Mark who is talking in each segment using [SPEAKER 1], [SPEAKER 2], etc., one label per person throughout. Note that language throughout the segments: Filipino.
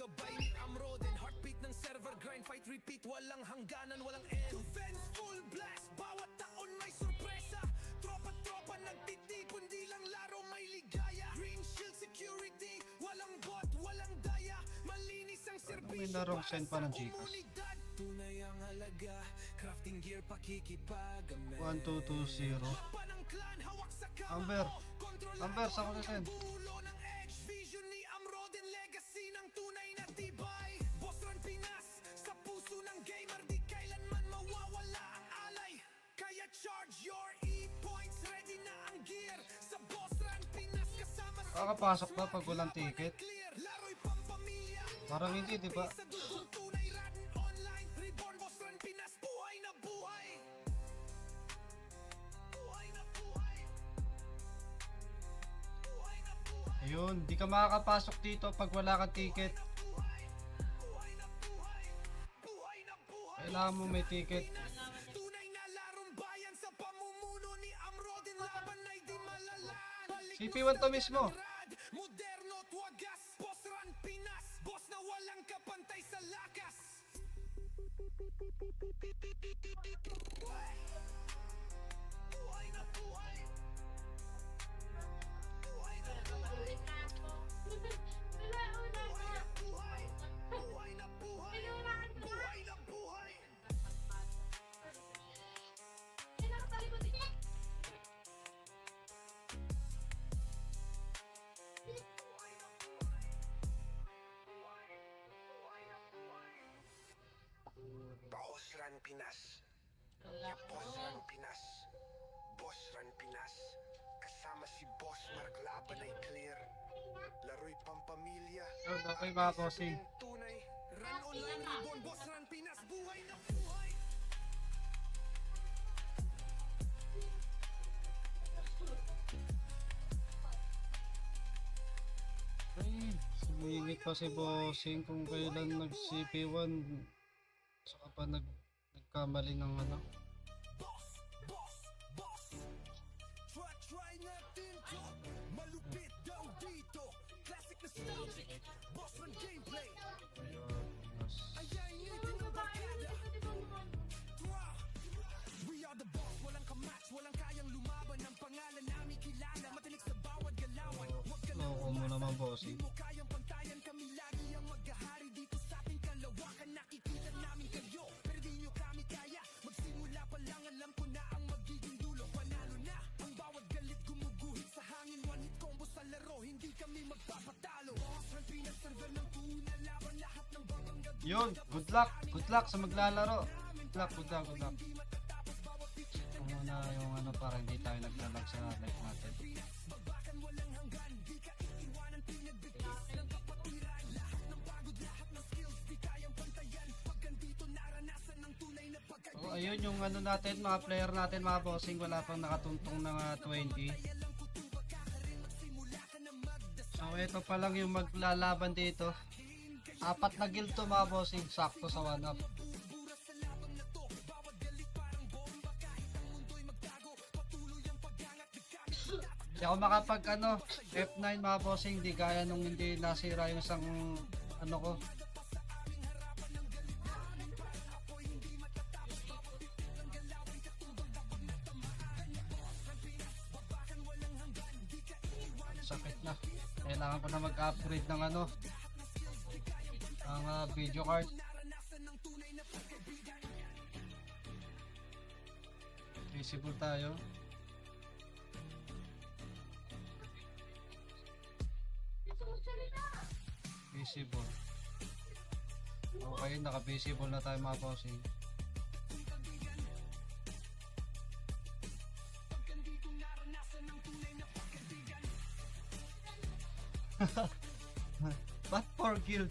[SPEAKER 1] gabay ni Amroden. Heartbeat ng server, grind, fight, repeat. Walang hangganan, walang end. Defense, full blast, bawat taon may sorpresa. Tropa-tropa nagtitipon, di lang laro may ligaya. Green shield security, walang bot, walang daya. Malinis ang serbisyo
[SPEAKER 2] May larong send pa ng Gcash.
[SPEAKER 1] komunidad. Tunay ang halaga, crafting gear pakikipagamit.
[SPEAKER 2] 1220.
[SPEAKER 1] Mapa ng clan, hawak sa kamao.
[SPEAKER 2] Amber,
[SPEAKER 1] Kontrolado
[SPEAKER 2] Amber, saan ko na
[SPEAKER 1] ang
[SPEAKER 2] send?
[SPEAKER 1] bulo ng edge. Vision ni Amroden, legacy ng tunay na tibay. Boss Run Pinas, sa puso ng gamer, di kailanman mawawala ang alay. Kaya charge your E-points, ready na ang gear. Sa Boss Run Pinas, kasama sa
[SPEAKER 2] Kakapasok ba pag walang ticket?
[SPEAKER 1] clear. Laro'y pampamilya.
[SPEAKER 2] Parang hindi, di ba?
[SPEAKER 1] Sa dugong tunay, Radin online. Reborn, Boss Run Pinas, buhay na buhay. Buhay na buhay. Buhay na buhay.
[SPEAKER 2] Ayun, di ka makakapasok dito pag wala kang ticket.
[SPEAKER 1] Buhay na buhay. Buhay na buhay.
[SPEAKER 2] Kailangan mo may ticket.
[SPEAKER 1] Tunay na larong bayan sa pamumuno ni Amroden, laban ay di malalaan. Balik
[SPEAKER 2] CP1 to mismo.
[SPEAKER 1] rad, moderno at wagas. Boss Run Pinas, boss na walang kapantay sa lakas. Buhay na buhay. Buhay na buhay. Buhay na buhay. Buhay na buhay. Buhay na buhay. Boss Run Pinas. Boss Run Pinas. Boss Run Pinas. Kasama si Boss Mark, laban ay clear. Laro'y pampamilya.
[SPEAKER 2] Yun, okay mga bossing.
[SPEAKER 1] Tunay. Run online, reborn. Boss Run Pinas. Buhay na buhay.
[SPEAKER 2] Ay, sumingit pa si bossing kung kailan nag-CP1. Saka pa nagkamali ng ano.
[SPEAKER 1] Boss. Try natin to. Malupit daw dito. Classic nostalgic. Boss Run gameplay.
[SPEAKER 2] Ayun, yes.
[SPEAKER 1] Ayay, hindi ng barkada. We are the boss, walang kamatch, walang kayang lumaban. Ang pangalan namin kilala, matinik sa bawat galawan. Huwag ka
[SPEAKER 2] Loko mo naman bossing.
[SPEAKER 1] mo kayang pantayan, kami lagi ang maghahari dito sa ating kalawakan. Nakikita namin kayo, pero di nyo kami kaya. Magsimula pa lang, alam ko na ang magiging dulo. Panalo na, ang bawat galit gumuguhit sa hangin. One hit combo sa laro, hindi kami magpapatalo. Boss Run Pinas, server ng tuna, laban lahat ng babangga.
[SPEAKER 2] Yun, good luck sa maglalaro. Good luck. Ito muna yung ano para hindi tayo naglalag sa live natin. So ayun yung ano natin, mga player natin, mga bossing, wala pang nakatuntong ng 20. So ito pa lang yung maglalaban dito. 4 na guild to mga bossing, sakto sa 1-up. Di ako makapag ano, F9 mga bossing, di gaya nung hindi nasira yung isang ano ko. Sakit na. Kailangan ko na mag-upgrade ng ano, ang video card. Visible tayo. Visible. Okay, naka-visible na tayo mga bossing. Ba't 4 guild?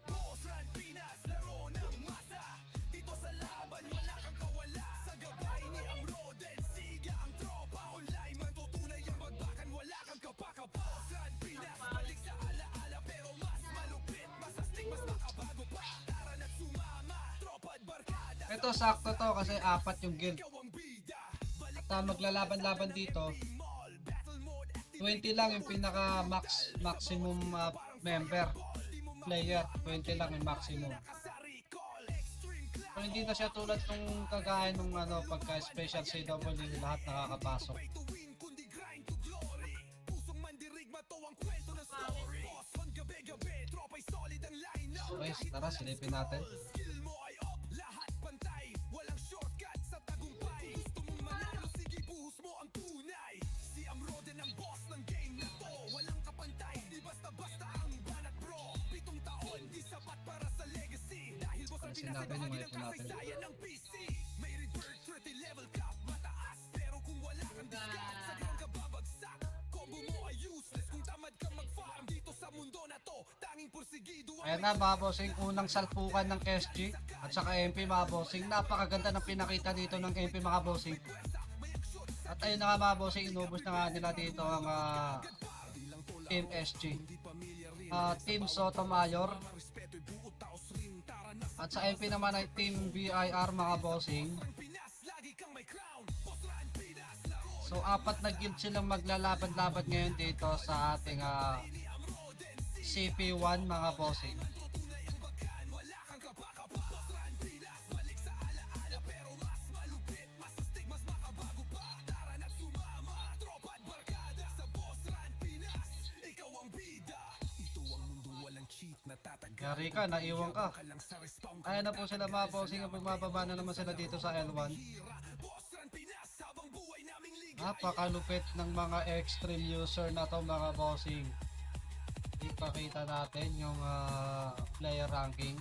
[SPEAKER 1] Boss Run Pinas, laro ng masa. Dito sa laban, wala kang kawala.
[SPEAKER 2] Ito sakto to kasi apat yung guild. At maglalaban-laban dito, 20 lang yung pinaka maximum member player, 20 lang yung maximum. So, hindi na siya tulad nung kagaya nung pagka special CW lahat nakakapasok. Okay, tara silipin natin. Alisin natin yung mga ito natin. Ayan na mga bossing, unang salpukan ng SG at saka MP mga bossing. Napakaganda ng pinakita dito ng MP mga bossing. At ayun na nga mga bossing, inubos na nga nila dito ang Team SG. Team Sotomayor. At sa MP naman ay Team BIR mga bossing. So apat na guild silang maglalaban-laban ngayon dito sa ating CP1 mga bossing. Yari ka, naiwan ka. Ayan na po sila mga bossing. Bumababa na naman sila dito sa L1. Napakalupit ng mga extreme user na to mga bossing. Ipakita natin yung player ranking.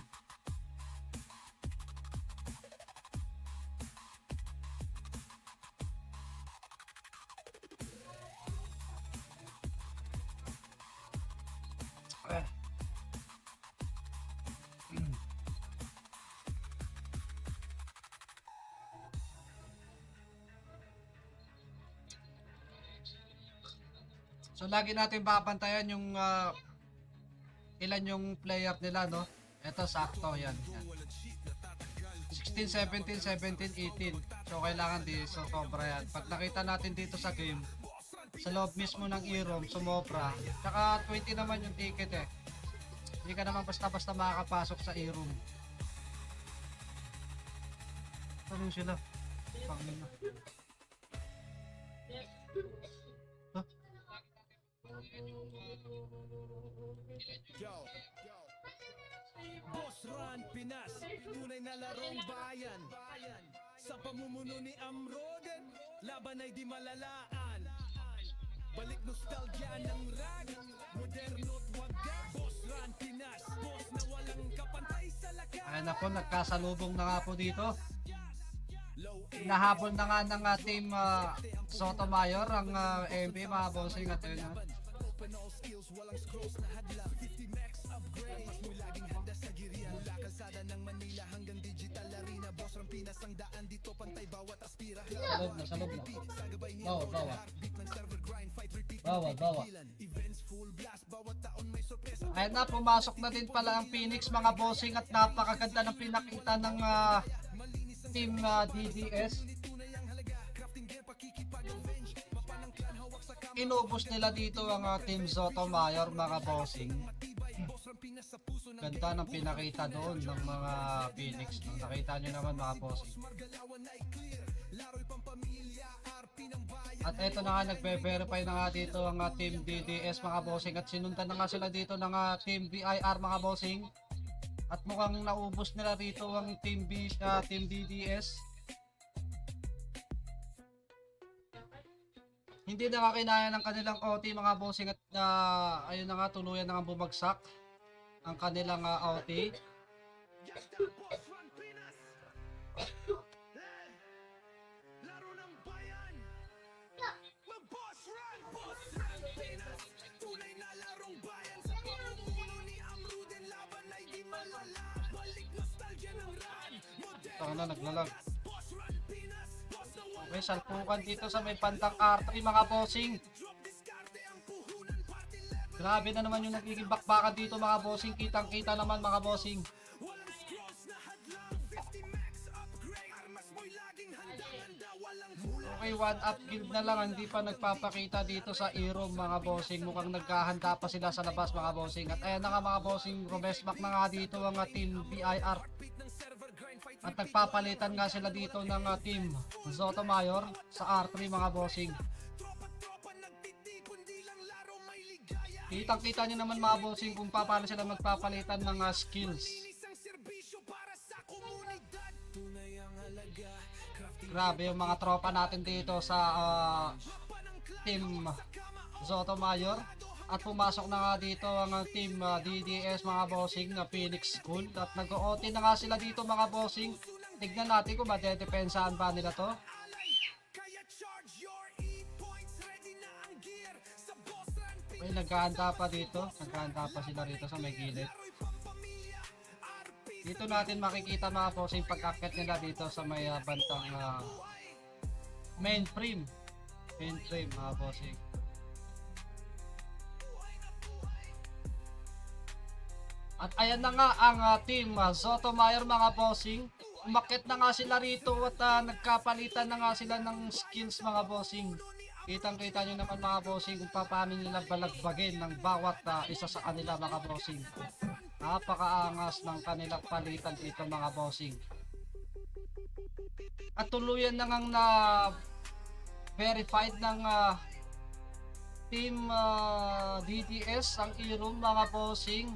[SPEAKER 2] So lagi natin papantayan yung ilan yung player nila, no? Ito sakto yan. 16, 17, 17, 18. So kailangan so sobra yan. Pag nakita natin dito sa game, sa loob mismo ng e-room, sumobra. Saka 20 naman yung ticket eh. Hindi ka naman basta-basta makakapasok sa e-room. Tanong sila. Pangin na.
[SPEAKER 1] Boss Ron Pinas, tunay na larong bayan. Sa pamumuno ni Amroden, laban ay di malalaan. Balik nostalgia ng rag, moderno't wagas. Boss Ron Pinas, boss na walang kapantay sa lakas.
[SPEAKER 2] Ayan na po, nagkasalubong na nga po dito. Nahabol na nga ng team Sotomayor ang MP mga bossing at yun na.
[SPEAKER 1] Walang scrolls na hadla, 50 max upgrade. Mas mo laging handa sa girian. Mula kalsada ng Manila hanggang digital arena. Boss Ron Pinas ang daan dito, pantay bawat aspira.
[SPEAKER 2] Salog na. Bawal.
[SPEAKER 1] Events full blast, bawat taon may sorpresa.
[SPEAKER 2] Ayan na, pumasok na din pala ang Phoenix mga bossing at napakaganda ng pinakita ng team DDS. Inubos nila dito ang team Sotomayor mga bossing. Ganda ng pinakita doon ng mga Phoenix. Nakita nyo naman mga bossing. At eto na nga, nagbe-verify na nga dito ang team DDS mga bossing. At sinundan na nga sila dito ng team BIR mga bossing. At mukhang naubos nila rito ang team DDS. Hindi na kinaya ng kanilang OT mga bossing at ayun na nga, tuluyan na nga bumagsak ang kanilang OT.
[SPEAKER 1] Laro ng bayan. Mag-Boss Ron Pinas, tunay na larong bayan. Sa pamumuno ni Amroden, laban ay di malala. Balik nostalgia ng run.
[SPEAKER 2] Ito na, naglalag. Okay, salpukan dito sa may pantang R3 mga bossing. Grabe na naman yung nagiging bakbakan dito mga bossing. Kitang kita naman mga bossing. Okay, one up guild na lang, hindi pa nagpapakita dito sa Irom mga bossing. Mukhang naghahanda pa sila sa labas mga bossing. At ayan na nga mga bossing, rumesmak na nga dito ang team BIR. At nagpapalitan nga sila dito ng team Sotomayor sa R3 mga bossing. Kitang kita nyo naman mga bossing kung paano sila magpapalitan ng skills. Grabe yung mga tropa natin dito sa team Sotomayor. At pumasok na nga dito ang team DDS mga bossing na Phoenix School. At nag-OT na nga sila dito mga bossing. Tignan natin kung madedepensahan ba nila to. Okay, naghahanda pa dito. Naghahanda pa sila rito sa may gilid. Dito natin makikita mga bossing pag-akit nila dito sa may bantang mainframe. Mainframe mga bossing. At ayan na nga ang team Sotomayor mga bossing. Umakit na nga sila rito at nagkapalitan na nga sila ng skills mga bossing. Kitang-kita nyo naman mga bossing kung paano nila balagbagin ng bawat isa sa kanila mga bossing. Napakaangas ng kanilang palitan dito mga bossing. At tuluyan na ngang na verified ng team DDS ang Irom mga bossing.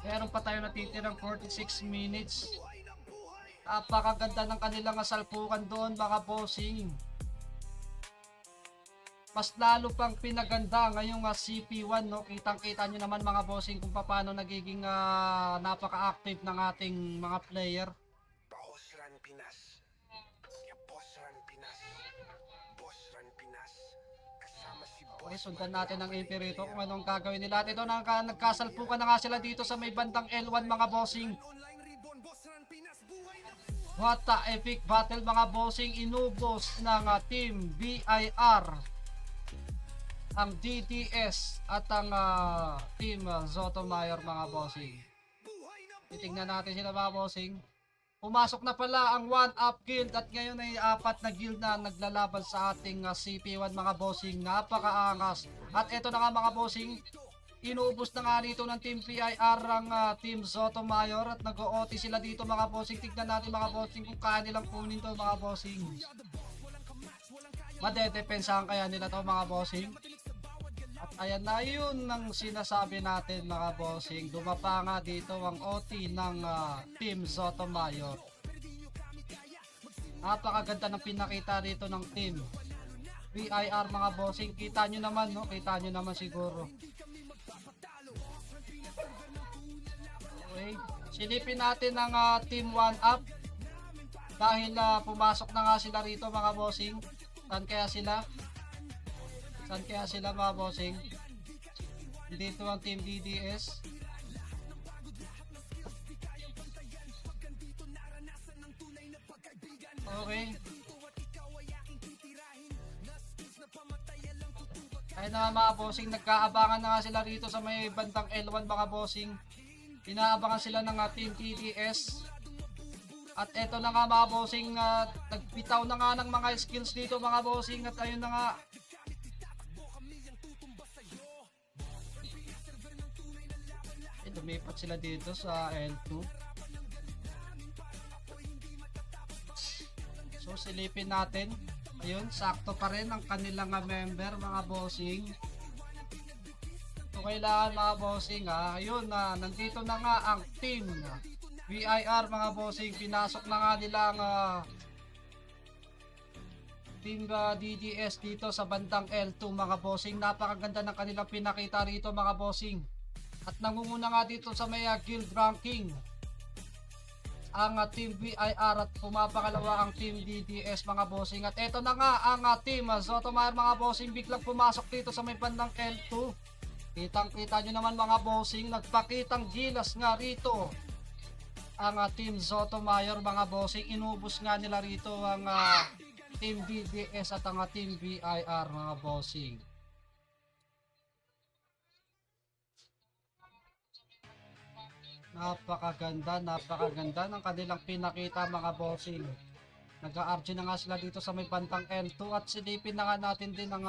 [SPEAKER 2] Meron pa tayo natitirang 46 minutes. Napakaganda ng kanilang salpukan doon mga bossing. Mas lalo pang pinaganda ngayong CP1 no. Kitang-kita nyo naman mga bossing kung paano nagiging napaka-active ng ating mga player.
[SPEAKER 3] Bossran Pinas. Ya Bossran Pinas. Bossran Pinas. Kasama si
[SPEAKER 2] Okay, sundan natin ang MP rito kung anong gagawin nila. At ito nagkasalpukan na nga sila dito sa may bandang L1 mga bossing. What a epic battle mga bossing. Inubos ng team BIR ang DDS at ang team Sotomayor mga bossing. Titignan natin sila mga bossing. Pumasok na pala ang 1-up guild at ngayon ay 4 na guild na naglalaban sa ating CP1 mga bossing. Napakaangas. At eto na nga mga bossing, inuubos na nga dito ng team PIR ang team Sotomayor at nag-OT sila dito mga bossing. Tignan natin mga bossing kung kaya nilang kunin to mga bossing. Madedepensahan kaya nila to mga bossing. At ayan na yun ang sinasabi natin mga bossing. Dumapa nga dito ang OT ng team Sotomayor. Napakaganda ng pinakita dito ng team BIR mga bossing. Kita nyo naman no? Kita nyo naman siguro. Okay. Silipin natin ang team 1-up. Dahil pumasok na nga sila rito mga bossing. Saan kaya sila? Saan kaya sila mga bossing? Dito ang team DDS. Okay. Ayun na mga bossing, nagkaabangan na nga sila rito sa may bandang L1 mga bossing. Inaabangan sila ng team DDS. At eto na nga mga bossing, nagbitaw na nga ng mga skills dito mga bossing. At ayun na nga, lumipat sila dito sa L2. So silipin natin. Ayun, sakto pa rin ang kanilang member mga bossing. So kailangan mga bossing ayun nandito na nga ang team BIR mga bossing. Pinasok na nga nila ang team DDS dito sa bandang L2 mga bossing. Napakaganda ng kanilang pinakita rito mga bossing. At nangunguna nga dito sa may guild ranking ang team BIR at pumapangalawa ang team DDS mga bossing. At eto na nga ang team Sotomayor mga bossing, biglang pumasok dito sa may bandang L2. Kitang kita nyo naman mga bossing, nagpakitang gilas nga rito ang team Sotomayor mga bossing. Inubos nga nila rito ang team DDS at ang team BIR mga bossing. Napakaganda ng kanilang pinakita mga bossing. Nag-RG na nga sila dito sa may bandang L2 at silipin na nga natin din ang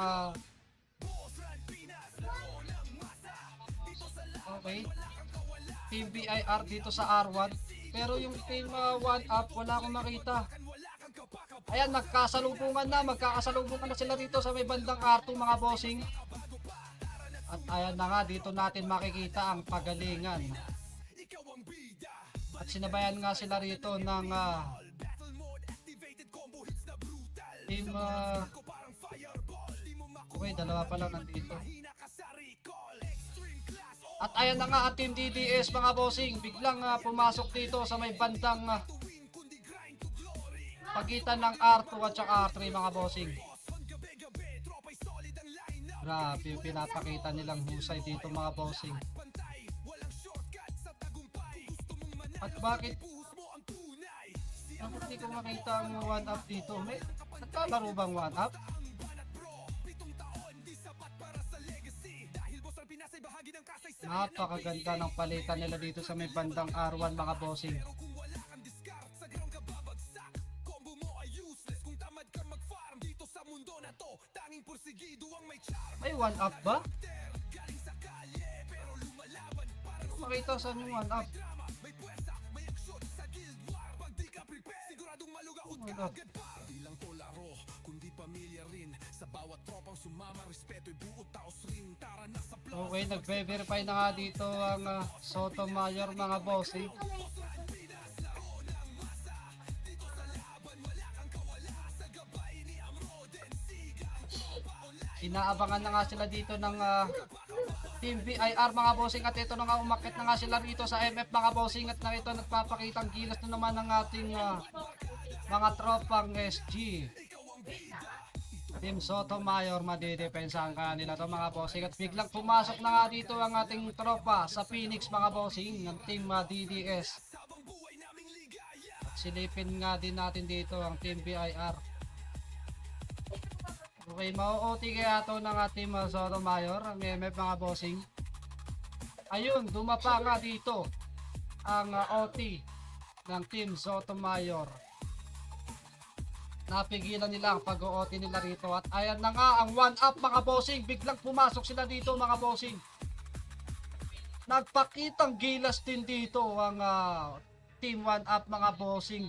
[SPEAKER 2] okay, Team BIR dito sa R1. Pero yung Team 1UP wala akong makita. Ayan, magkakasalubungan na sila dito sa may bandang R2 mga bossing. At ayan na nga, dito natin makikita ang pagalingan. At sinabayan nga sila rito ng Team okay, dalawa pa lang nandito. At ayan na nga ang Team DDS mga bossing, biglang pumasok dito sa may bandang pagitan ng R2 at saka R3 mga bossing. Grabe yung pinapakita nilang husay dito mga bossing. At bakit hindi ko makita ang 1UP dito? May nagkalaro bang 1UP? Napakaganda ng palitan nila dito sa may bandang R1 mga bossing. May 1UP ba? Makita saan yung 1UP? Oh my God. Okay, nagbe-verify na nga dito ang Sotomayor mga bossing. Inaabangan na nga sila dito ng Team BIR mga bossing, at ito na nga, umakyat na nga sila rito sa MF mga bossing, at na ito nagpapakitang gilas na naman ng ating mga tropang SG. Team Sotomayor, madidepensahan ka nila to mga bossing, at biglang pumasok na nga dito ang ating tropa sa Phoenix mga bossing ng Team DDS. At silipin nga din natin dito ang Team BIR. Okay, mau-OT kaya ito ng ating Sotomayor, ang MF mga bossing. Ayun, dumapa nga dito ang OT ng Team Sotomayor. Napigilan nila ang pag-OT nila rito, at ayan na nga ang 1UP mga bossing, biglang pumasok sila dito mga bossing. Nagpakitang gilas din dito ang Team 1UP mga bossing.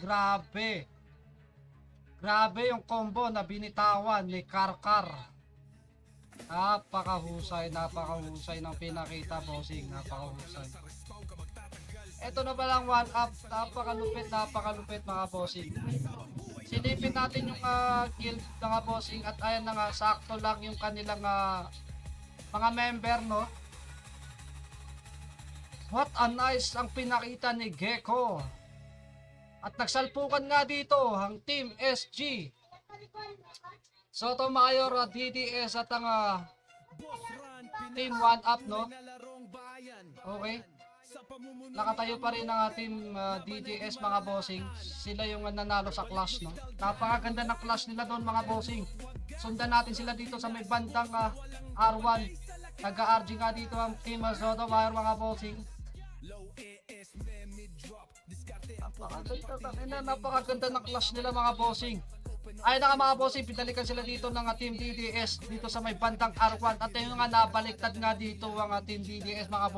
[SPEAKER 2] Grabe yung combo na binitawan ni Karkar. Napakahusay ng pinakita bossing, napakahusay. Ito na palang 1UP, napakalupit mga bossing. Silipin natin yung guild mga bossing, at ayan na nga, sakto lang yung kanilang mga member, no? What a nice ang pinakita ni Gecko. At nagsalpukan nga dito ang Team SG, Sotomayor at DDS at ang Team 1UP, no? Okay. Nakatayo pa rin ang ating DDS mga bossing. Sila yung nanalo sa clash, no? Napakaganda ng clash nila doon mga bossing. Sundan natin sila dito sa may bandang R1. Nag-RG nga dito ang Team Sotomayor mga bossing. Napakaganda ng clash nila mga bossing. Ay na nga mga bossing, pinalikan sila dito ng Team DDS dito sa may bandang R1, at yung nga nabaliktad nga dito ang Team DDS mga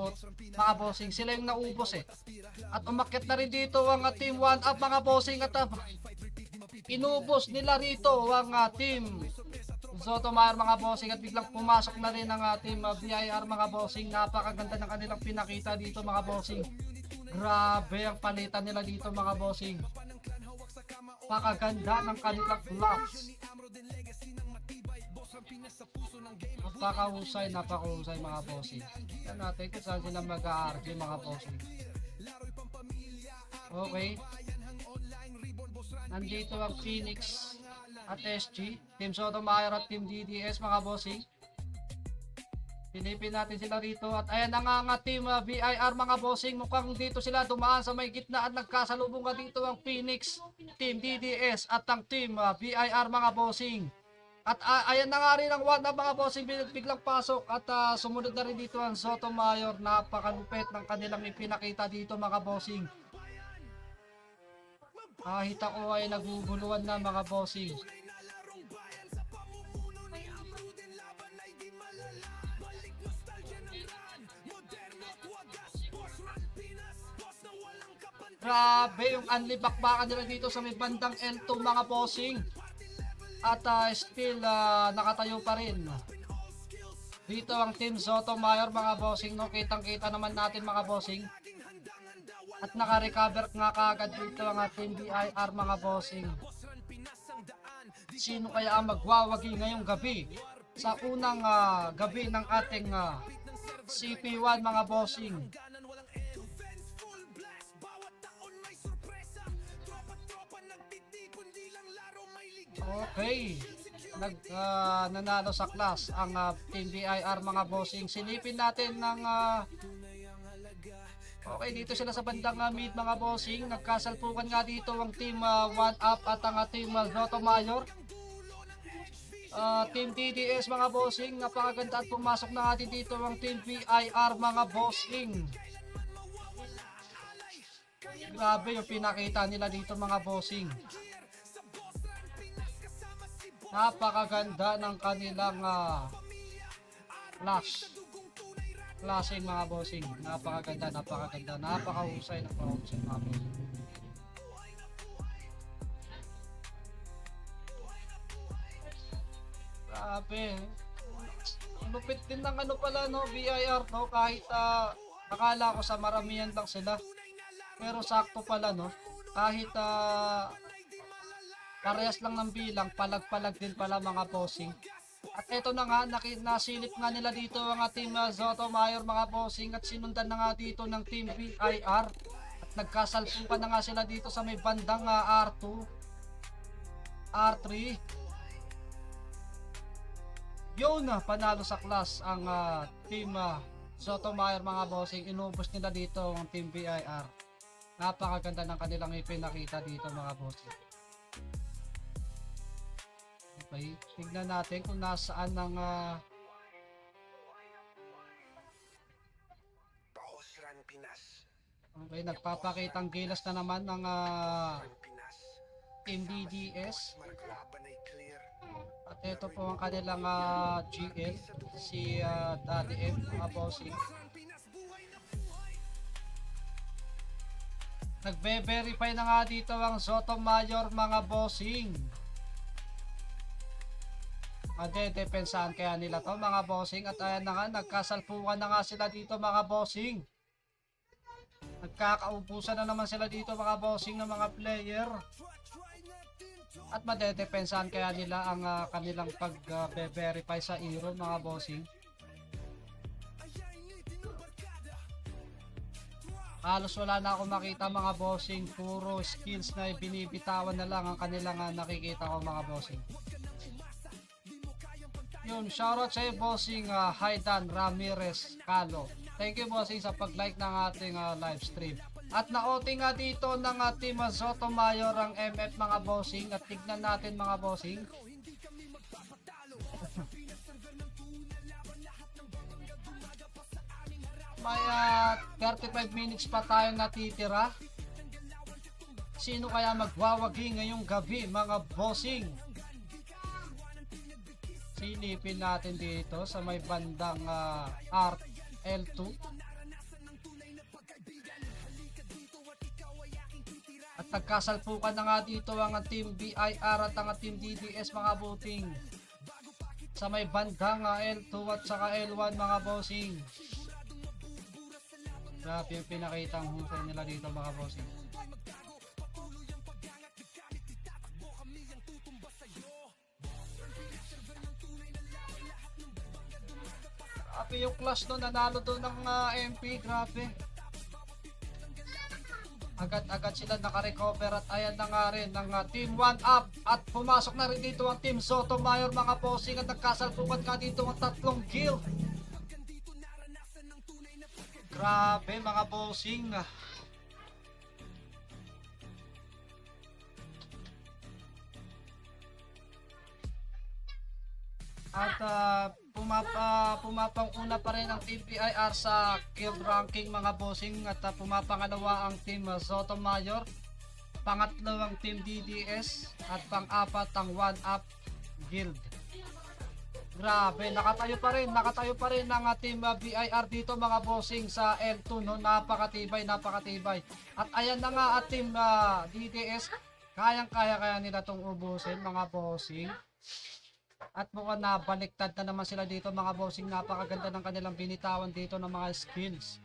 [SPEAKER 2] bossing. Sila yung naubos eh. At umakyat na rin dito ang Team 1UP mga bossing, at inubos nila rito ang Team Sotomayor mga bossing, at biglang pumasok na rin ang Team BIR mga bossing. Napakaganda ng kanilang pinakita dito mga bossing. Grabe ang palitan nila dito mga bossing. Napakaganda ng kanilang blocks. Napakahusay mga bossing. Yan natin kung saan sila mag-a-RG mga bossing. Okay. Nandito ang Phoenix at SG, Team Sotomayor at Team DDS mga bossing. Silipin natin sila rito, at ayan na nga Team BIR mga bossing. Mukhang dito sila dumaan sa may gitna, at nagkasalubong nga dito ang Phoenix, Team DDS at ang Team BIR mga bossing. At ayan na nga rin ang 1UP mga bossing, biglang pasok, at sumunod na rin dito ang Sotomayor. Napakalupit ng kanilang ipinakita dito mga bossing. Kahit ako ay naguguluhan na mga bossing. Grabe yung anlibakbakan nila dito sa may bandang L2 mga bossing. At still nakatayo pa rin. Dito ang Team Sotomayor mga bossing, no? Kitang-kita naman natin mga bossing. At naka-recover nga kagad dito ang Team BIR mga bossing. Sino kaya ang magwawagi ngayong gabi sa unang gabi ng ating CP1 mga bossing? Okay, nanalo sa class ang Team BIR mga bossing. Silipin natin ng okay, dito sila sa bandang mid mga bossing. Nagkasalpukan nga dito ang Team 1UP at ang Team Sotomayor. Team DDS mga bossing, napakaganda at pumasok na natin dito ang Team BIR mga bossing. Grabe yung pinakita nila dito mga bossing. Napakaganda ng kanilang flashing mga bossing. Napakaganda, napakahusay mga bossing. Grabe. Lupit din ng ano pala no, BIR no, kahit akala ko sa maramihan lang sila. Pero sakto pala no, kahit parehas lang ng bilang, palag-palag din pala mga bossing. At eto na nga, nasilip nga nila dito ang Team Sotomayor mga bossing at sinundan na nga dito ng Team BIR. At nagkasalpukan na nga sila dito sa may bandang R2, R3. Yun na, panalo sa class ang Team Sotomayor mga bossing. Inubos nila dito ang Team BIR. Napakaganda ng kanilang ipinakita dito mga bossing. Okay, tignan natin kung nasaan ng
[SPEAKER 3] Pausran Pinas.
[SPEAKER 2] okay, nagpapakitang gilas na naman ng
[SPEAKER 3] Pinas.
[SPEAKER 2] Team DDS.
[SPEAKER 3] Maglaban ay clear.
[SPEAKER 2] At ito po ang kanilang GL, si Daddy M mga bossing. Nagbe-verify na nga dito ang Sotomayor mga bossing. Madedepensahan kaya nila to mga bossing. At ayan na nga, nagkasalpukan na nga sila dito mga bossing. Nagkakaubusan na naman sila dito mga bossing ng mga player. At madedepensahan kaya nila ang kanilang pag-verify sa hero mga bossing. Halos wala na ako makita mga bossing. Puro skills na binibitawan na lang ang kanilang nakikita ko mga bossing. Yun, shoutout sa iyo bossing Haidan Ramirez Calo. Thank you bossing sa pag-like ng ating live stream. At na-outing nga dito ng Team Sotomayor ang MF mga bossing. At tignan natin mga bossing. May 35 minutes pa tayong natitira. Sino kaya magwawagi ngayong gabi mga bossing? Silipin natin dito sa may bandang RL2. At nagkasalpukan na nga dito ang Team BIR at ang Team DDS mga buting. Sa may bandang L2 at saka L1 mga bossing. Grabe yung pinakitang husay nila dito mga bossing. Grabe yung clash no, nanalo doon ng MP, grabe. Agad-agad sila nakarecover at ayan na nga rin ng Team 1UP at pumasok na rin dito ang Team Sotomayor mga bossing at nagkasalpukan ka dito ang 3 kill. Grabe mga bossing. At pumapang una pa rin ang Team BIR sa kill ranking mga bossing at pumapangalawa ang Team Sotomayor. pangatlo ang Team DDS at pang-apat ang One Up Guild. Grabe, nakatayo pa rin ang Team BIR dito mga bossing sa L2, no? Napakatibay. At ayan na nga at Team DDS, kaya nila tong ubusin mga bossing. At mukhang nabaliktad na naman sila dito mga bossing. Napakaganda ng kanilang binitawan dito ng mga skills.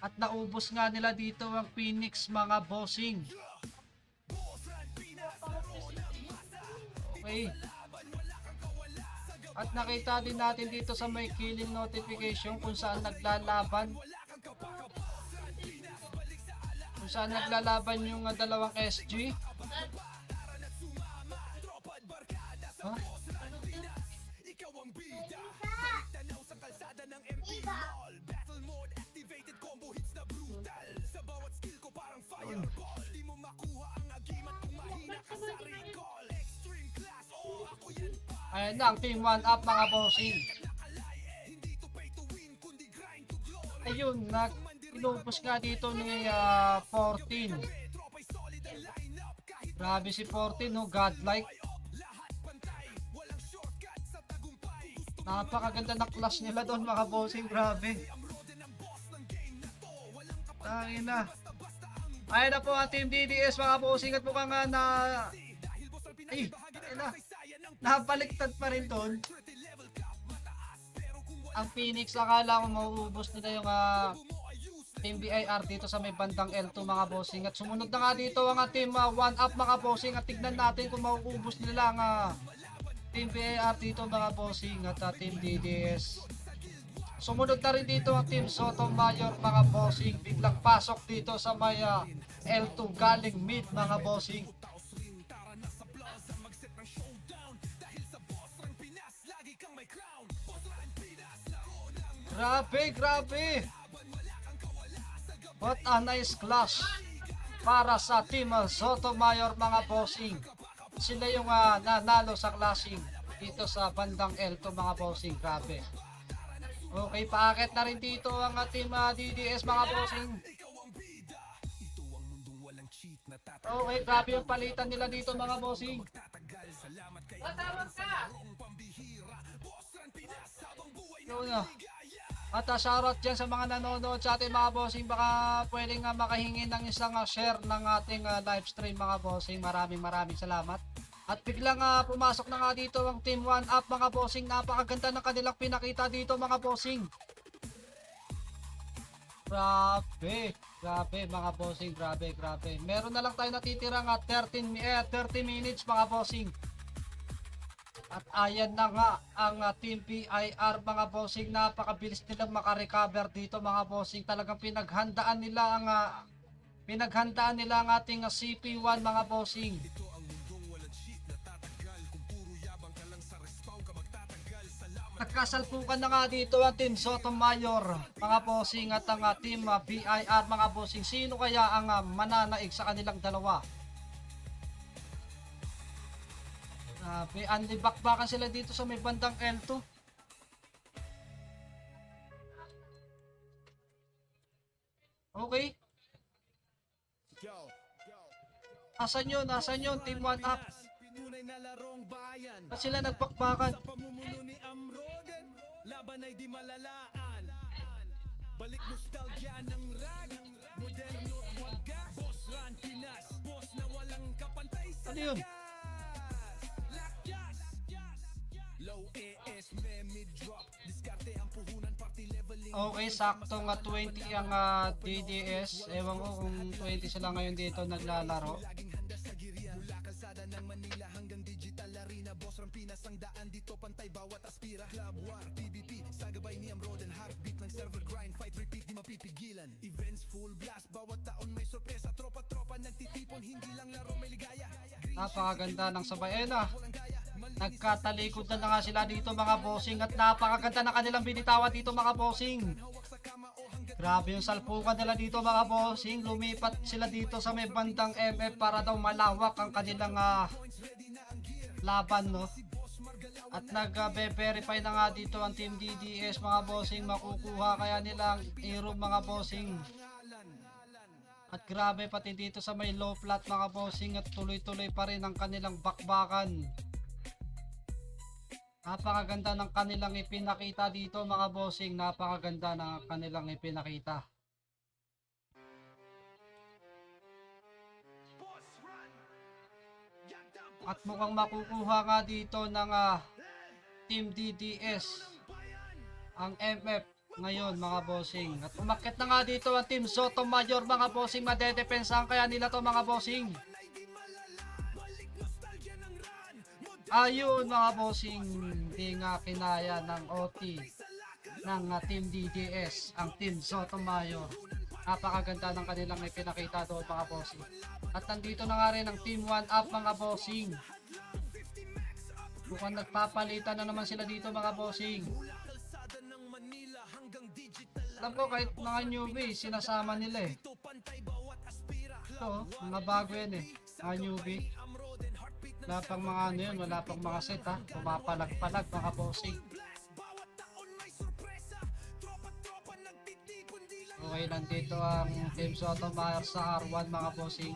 [SPEAKER 2] At naubos nga nila dito ang Phoenix mga bossing. Okay. At nakita din natin dito sa may killing notification kung saan naglalaban. Yung dalawang SG. Huh? Ayan na ang Team 1 Up mga bossing. Ayun, inubos nga dito ni 14. Grabe si 14, no? Godlike. Napakaganda na clash nila doon mga bossing. Grabe. Tangin na. Ayan na po ang Team DDS mga bossing. At mukhang nga na... Ay, ayan na. Napaliktad pa rin doon. Ang Phoenix, akala ko mauubos nila yung Team BIR dito sa may bandang L2 mga bossing. At sumunod na nga dito ang Team 1 Up mga bossing. At tignan natin kung mauubos nila ang Team BIR dito mga bossing at Team DDS. Sumunod na rin dito ang Team Sotomayor mga bossing. Biglang pasok dito sa may L2 galing mid mga bossing. Grabe. What a nice clash para sa Team Sotomayor mga bossing. Sila yung nanalo sa clashing dito sa bandang L2 mga bossing. Grabe. Okay, paakit na rin dito ang Team DDS mga bossing. Okay, grabe yung palitan nila dito mga bossing. Yun na. At shoutout dyan sa mga nanonood sa ating mga bossing. Baka pwedeng makahingi ng isang share ng ating live stream mga bossing. Maraming salamat. At biglang pumasok na nga dito ang Team 1 Up mga bossing. Napakaganda ng kanilang pinakita dito mga bossing. Grabe mga bossing. Grabe. Meron na lang tayo natitirang 30 minutes mga bossing. At ayan na nga ang Team BIR mga bossing. Napakabilis nilang makarecover dito mga bossing. Talagang pinaghandaan nila ang ating CP1 mga bossing. Nagkasalpukan na nga dito ang Team Sotomayor mga bossing at ang Team BIR mga bossing. Sino kaya ang mananaig sa kanilang dalawa? Bakbakan sila dito sa may bandang L2. Okay. Nasaan yun? Team 1 Up. Ba't sila nagbakbakan? Laban ay di malalaan. Balik nostalgia ng rag. Moderno at wagas. Boss Ran Pinas. Boss na walang kapantay sa ano yun? Okay, sakto nga 20 ang DDS. Ewan ko kung 20 sila ngayon dito naglalaro. Napakaganda ng sabay. Ayun na. Nagkatalikod na nga sila dito mga bossing. At napakaganda na kanilang binitawan dito mga bossing. Grabe yung salpukan nila dito mga bossing. Lumipat sila dito sa may bandang MF para daw malawak ang kanilang laban, no? At nag-verify na nga dito ang Team DDS mga bossing. Makukuha kaya nilang hero mga bossing. At grabe pati dito sa may low flat mga bossing at tuloy-tuloy pa rin ang kanilang bakbakan. Napakaganda ng kanilang ipinakita dito mga bossing. Napakaganda ng kanilang ipinakita. At mukhang makukuha nga dito ng Team DDS ang MF ngayon mga bossing. At umakyat na nga dito ang Team Sotomayor mga bossing. Madedepensahan kaya nila to mga bossing. Ayun mga bossing, hindi nga kinaya ng OT ng Team DDS ang Team Sotomayor. Napakaganda ng kanilang ipinakita doon mga bossing. At nandito na nga rin ang Team 1UP mga bossing. Mukhang nagpapalitan na naman sila dito mga bossing. Alam ko kahit mga newbie, sinasama nila eh. Ito, mga bago yan eh. Mga newbie. Wala pang mga ano yun, wala pang mga set ha. Pumapalag-palag mga bossing. Okay, nandito ang Team Sotomayor sa R1 mga bossing.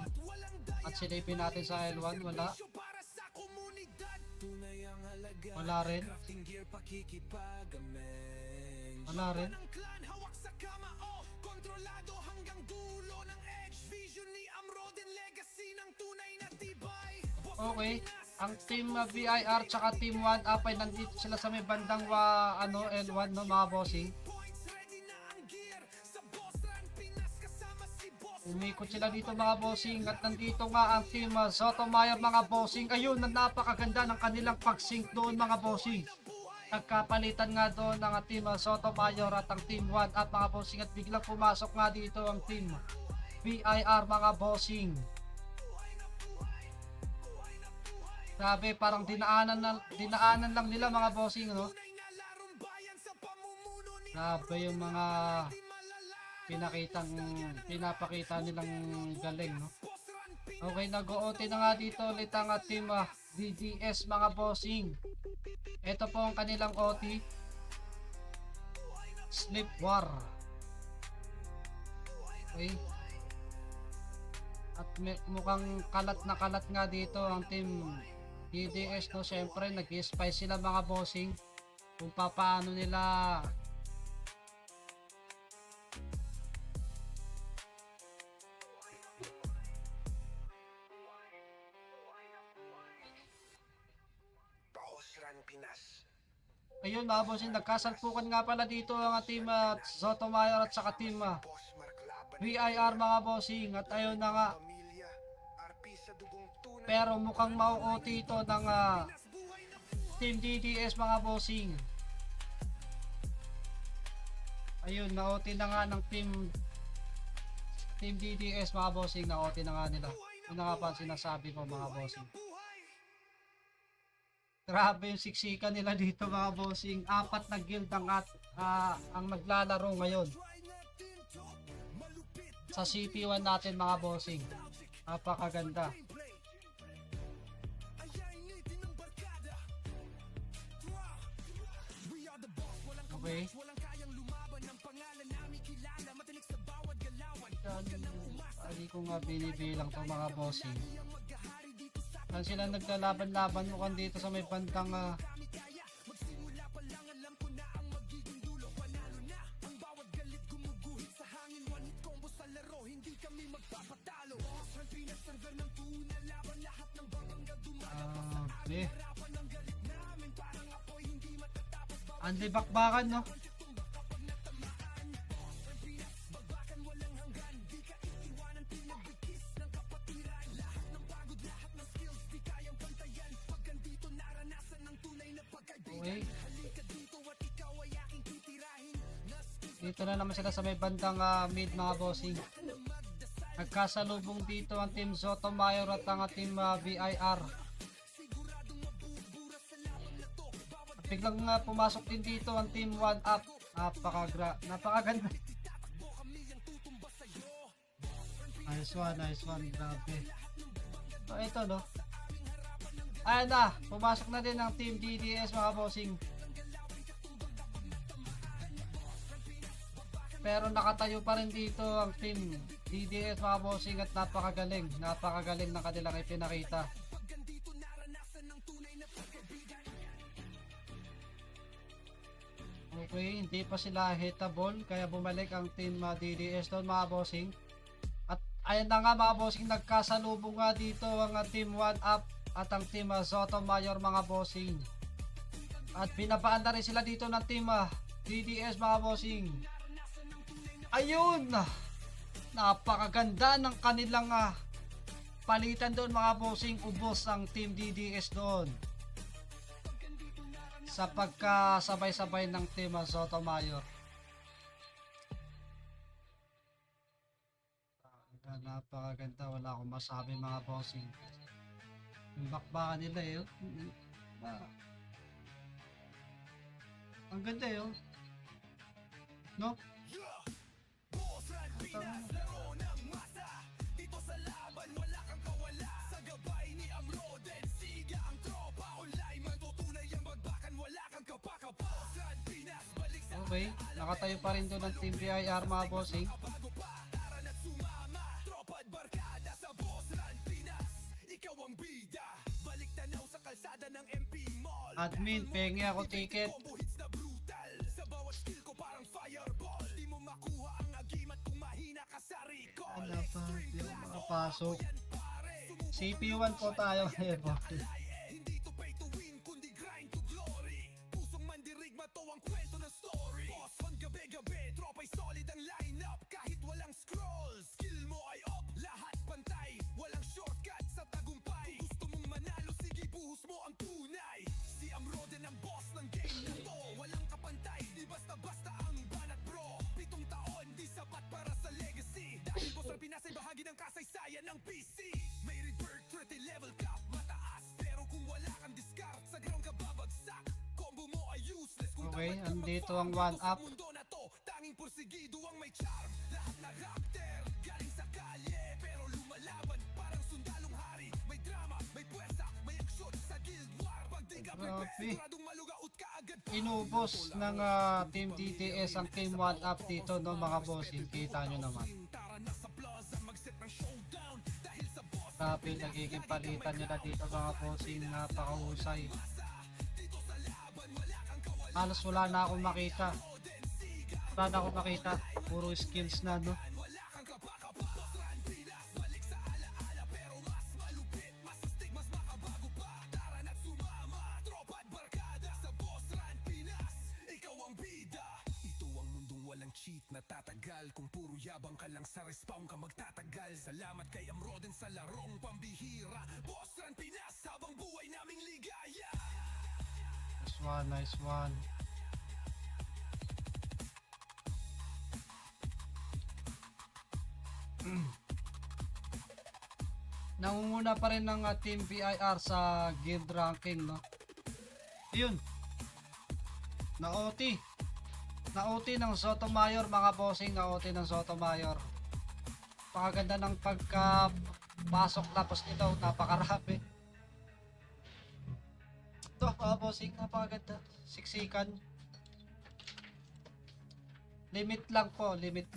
[SPEAKER 2] At silipin natin sa L1, wala. Wala rin. Wala rin. Okay, ang Team VIR tsaka Team 1UP ay nandito sila sa may bandang L1 no mga bossing. Umikot sila dito mga bossing at nandito nga ang Team Sotomayor mga bossing. Ayun, napakaganda ng kanilang pag-sync doon mga bossing. Nagkapalitan nga doon ng Team Sotomayor at ang Team 1UP mga bossing at biglang pumasok nga dito ang Team VIR mga bossing. Grabe, parang dinaanan lang nila mga bossing, no? Grabe yung mga pinapakita nilang galing, no? Okay, nag-OT na nga dito ulit ang Team DDS mga bossing. Ito po ang kanilang OT. Sleep War. Okay. At mukhang kalat na kalat nga dito ang Team DDS, no? Syempre nag-spy sila mga bossing kung paano nila
[SPEAKER 3] Paosran Pinas.
[SPEAKER 2] ayun mga bossing, nagkasalpukan nga pala dito ang Team Sotomayor at saka Team
[SPEAKER 3] Boss Mark Laban.
[SPEAKER 2] VIR mga bossing. At ayun na nga,
[SPEAKER 3] Pamilya. RP sa dugong tunay.
[SPEAKER 2] pero mukhang mau-OT ito ng Team DDS mga bossing. Ayun, na-OT na nga ng Team DDS mga bossing. Na-OT na nga nila. Yun na nga pa ang sinasabi ko mga bossing. Grabe yung siksikan nila dito mga bossing. 4 na guild ang naglalaro ngayon sa CP1 natin mga bossing. Napakaganda. Okay. Hindi ko nga binibilang to mga bossing. Saan sila naglalaban-laban mukhang dito sa may bandang Andy bakbakan, no? Okay. Dito na naman sila sa may bandang mid mga bossing. Nagkasalubong dito ang Team Sotomayor at ang Team VIR. At biglang pumasok din dito ang Team 1UP. Napakaganda. Nice one, grabe. So ito, no? Ayan na, pumasok na din ang Team DDS mga bossing. Pero nakatayo pa rin dito ang team DDS mga bossing at napakagaling ng kanilang ipinakita. Okay, hindi pa sila hitable kaya bumalik ang team DDS doon mga bossing. At ayan na nga mga bossing, nagkasalubong nga dito ang team 1 Up at ang team Sotomayor mga bossing. At binabaan na rin sila dito ng team DDS mga bossing. Ayun! Napakaganda ng kanilang palitan doon mga bossing. Ubos ang team DDS doon sa pagkasabay-sabay ng team Sotomayor. Napakaganda, wala akong masabi mga bossing. Yung bakbakan nila ang ganda no? Okay, nakatayo pa rin doon ng team BIR mga bossing. Admin, pengi ako ticket. Wala pa, hindi ako makapasok. CPU1 po tayo ngayon.
[SPEAKER 1] Pinas ay bahagi ng kasaysayan ng PC. May revert 30 level cap mataas, pero kung wala kang discard sa ground ka babagsak. Combo mo ay useless kung
[SPEAKER 2] Okay, andito ang 1 Up.
[SPEAKER 1] mundo na to, tanging porsigido ang may charm. Lahat na raptor galing sa kalye, pero lumalaban parang sundalong hari. May drama, may puwersa, may aksyon sa guild war. Pag di ka prepare, siguradong malugaut ka agad.
[SPEAKER 2] Inubos ng team DDS ang team 1 Up dito no mga bossing. Kita nyo naman. Grabe, nagiging palitan nila dito mga bossing, napakahusay. Halos wala na akong makita. Puro skills na no.
[SPEAKER 1] Natatagal kung puro yabang ka lang sa respawn ka magtatagal. Salamat kay Amroden sa larong pambihira. Boss Run Pinas habang buhay naming ligaya.
[SPEAKER 2] Nice one. Nangunguna pa rin ng team BIR sa guild ranking no. Ayun. Na-OT ng Sotomayor mga bossing, na-OT ng Sotomayor. Pakaganda ng pagkapasok tapos nito, napakarami. Ito mga bossing, napakaganda. Siksikan. Limit lang po. 20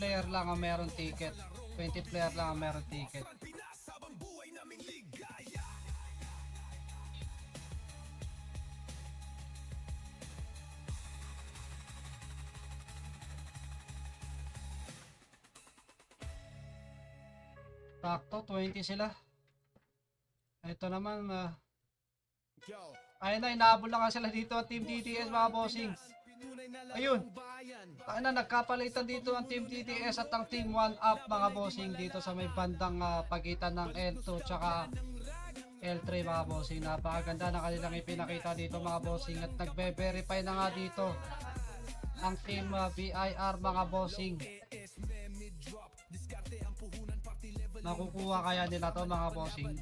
[SPEAKER 2] player lang ang meron ticket. 20 player lang ang meron ticket. Sakto, 20 sila. Ito naman, ayun na, inaabol na nga sila dito ang Team DDS mga bossing. Ayun. Ayun na, nagkapalitan dito ang Team DDS at ang Team 1 Up mga bossing dito sa may bandang pagitan ng L2 tsaka L3 mga bossing. Napakaganda na kanilang ipinakita dito mga bossing at nagbe-verify na nga dito ang Team BIR mga bossing. Nakukuha kaya nila to mga bossing?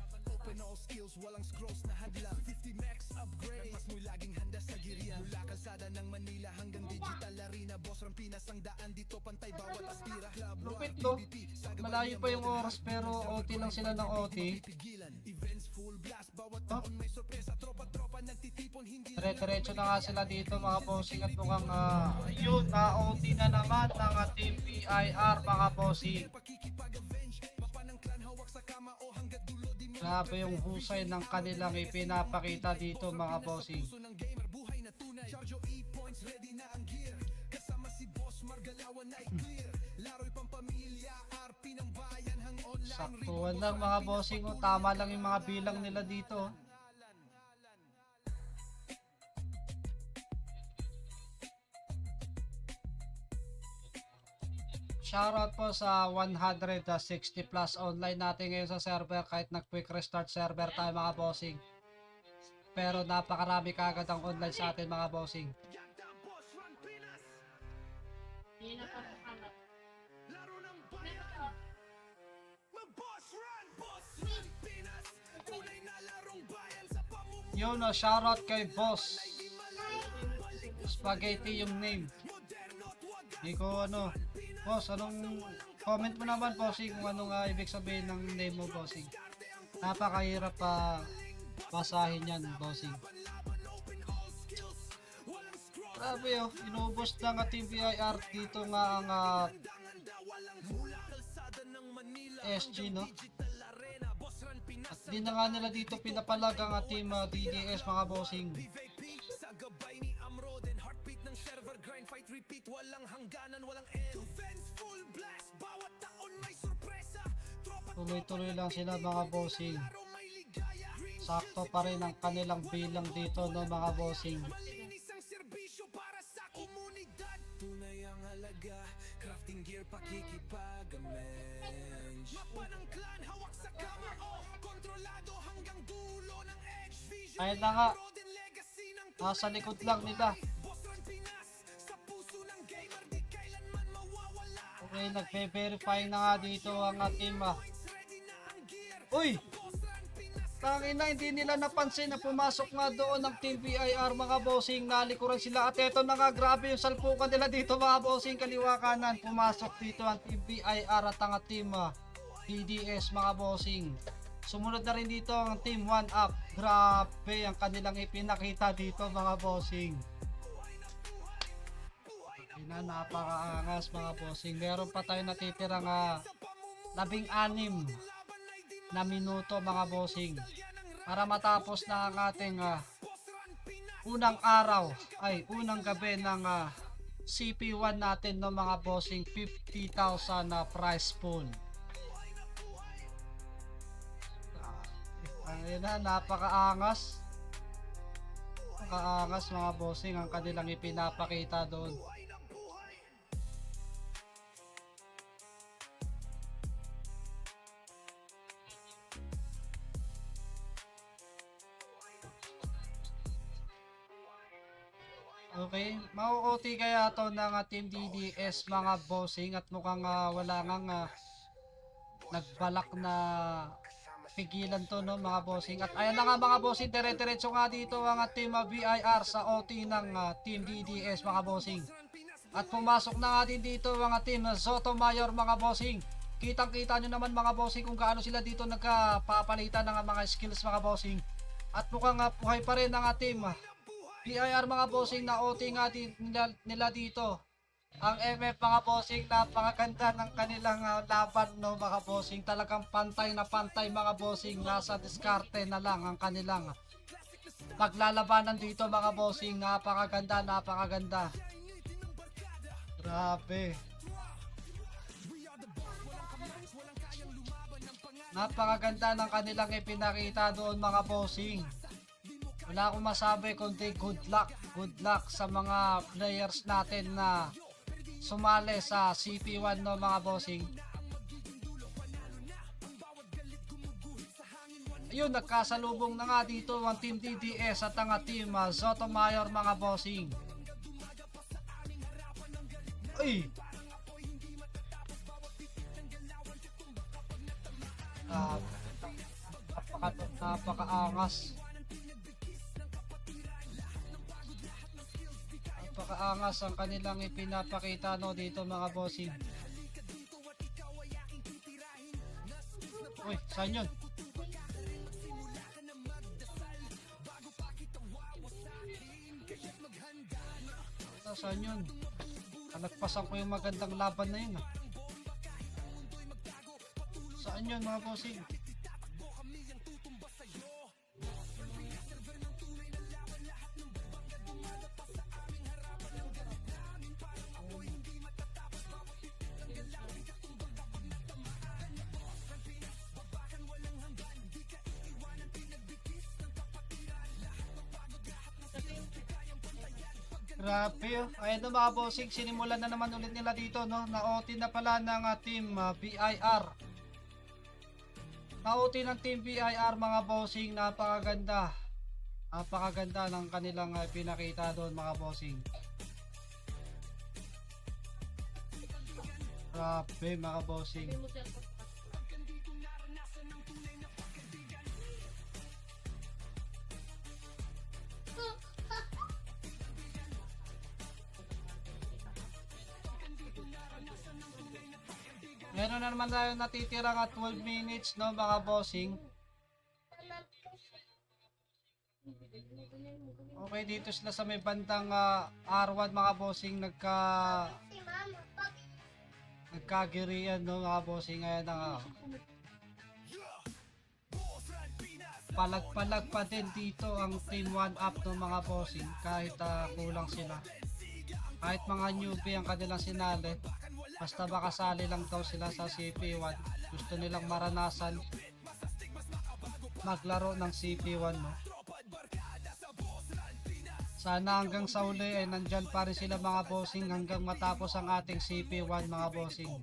[SPEAKER 2] Lupit to. Malayo pa yung oras pero OT lang sila ng OT. Huh? Dire-diretso na nga sila dito mga bossing at mukhang yun, na-OT na naman ng Team BIR mga bossing. Grabe yung husay ng kanilang ipinapakita dito mga bossing. Saktuhan lang mga bossing, oh. Tama lang yung mga bilang nila dito. Shoutout po sa 160 plus online natin ngayon sa server kahit nag-quick restart server tayo mga bossing. Pero napakarami kagad ang online sa atin mga bossing. Yun o, shoutout kay Boss Spaghetti yung name. Hindi ko ano, Boss, anong comment mo naman bossing kung anong ibig sabihin ng name mo bossing. Napakahirap pa basahin yan bossing. Grabe oh, inubos ng Team BIR dito nga ang SG no. At di na nga nila dito pinapalag ang Team DDS mga bossing. Tuloy-tuloy lang sila mga bossing. Sakto pa rin ang kanilang bilang dito no mga bossing.
[SPEAKER 1] Tunay ang halaga, crafting gear pakikipag-amends. Mapa ng clan, hawak sa kamao, kontrolado hanggang dulo ng X-Vision.
[SPEAKER 2] Ayun na nga, nasa likod lang nila. Okay, nagpe-verify na nga dito ang team. Uy! Tangina, hindi nila napansin na pumasok nga doon ng Team BIR mga bossing. Nalikuran sila at eto na nga, grabe yung salpukan nila dito mga bossing. Kaliwa kanan, pumasok dito ang Team BIR at ang Team DDS mga bossing. Sumunod na rin dito ang Team 1UP. Grabe ang kanilang ipinakita dito mga bossing. Napakaangas mga bossing. Meron pa tayo natitirang 16 na minuto mga bossing para matapos na ang ating unang araw ay unang gabi ng CP1 natin no mga bossing. 50,000 na prize pool. Ayun na, napakaangas mga bossing ang kanilang ipinapakita doon. Okay, mau-OT kaya to ng Team DDS mga bossing at mukhang wala ngang nagbalak na pigilan to no mga bossing. At ayan na nga mga bossing, dire-diretso nga dito ang Team BIR sa OT ng Team DDS mga bossing. At pumasok na nga din dito ang Team Sotomayor mga bossing. Kitang-kita nyo naman mga bossing kung gaano sila dito nagkapapalitan ng mga skills mga bossing. At mukhang buhay pa rin ang Team BIR mga bossing na OT nga nila dito. Ang MF mga bossing, napakaganda ng kanilang laban no mga bossing. Talagang pantay na pantay mga bossing. Nasa diskarte na lang ang kanilang paglalabanan dito mga bossing. Napakaganda, napakaganda. Grabe. Napakaganda ng kanilang ipinakita doon mga bossing. Wala akong masabi kundi good luck sa mga players natin na sumali sa CP1 no mga bossing. Ayun, nagkasalubong na nga dito ang Team DDS at ang Team Sotomayor mga bossing. Uy! Napakaangas. Napakaangas ang kanilang ipinapakita no dito mga bossing. Uy, saan yun? Saan yun? Nalagpasan ko yung magandang laban na yun ah. Saan yun mga bossing? Grabe oh. Ayan no mga bossing, sinimulan na naman ulit nila dito no. Na-OT na pala ng team BIR. Na-OT ng team BIR mga bossing, napakaganda. Napakaganda ng kanilang pinakita doon mga bossing. Grabe mga bossing. Meron na naman tayo natitirang at 12 minutes no mga bossing. Okay, dito sila sa may bandang R1 mga bossing, nagkagirian no mga bossing. Ayan na nga. Palag-palag pa din dito ang team 1 up no mga bossing, kahit kulang sila. Kahit mga newbie ang kanilang sinali, basta makasali lang daw sila sa CP1, gusto nilang maranasan maglaro ng CP1 no. Sana hanggang sa uli ay nandyan pa rin sila mga bossing hanggang matapos ang ating CP1 mga bossing.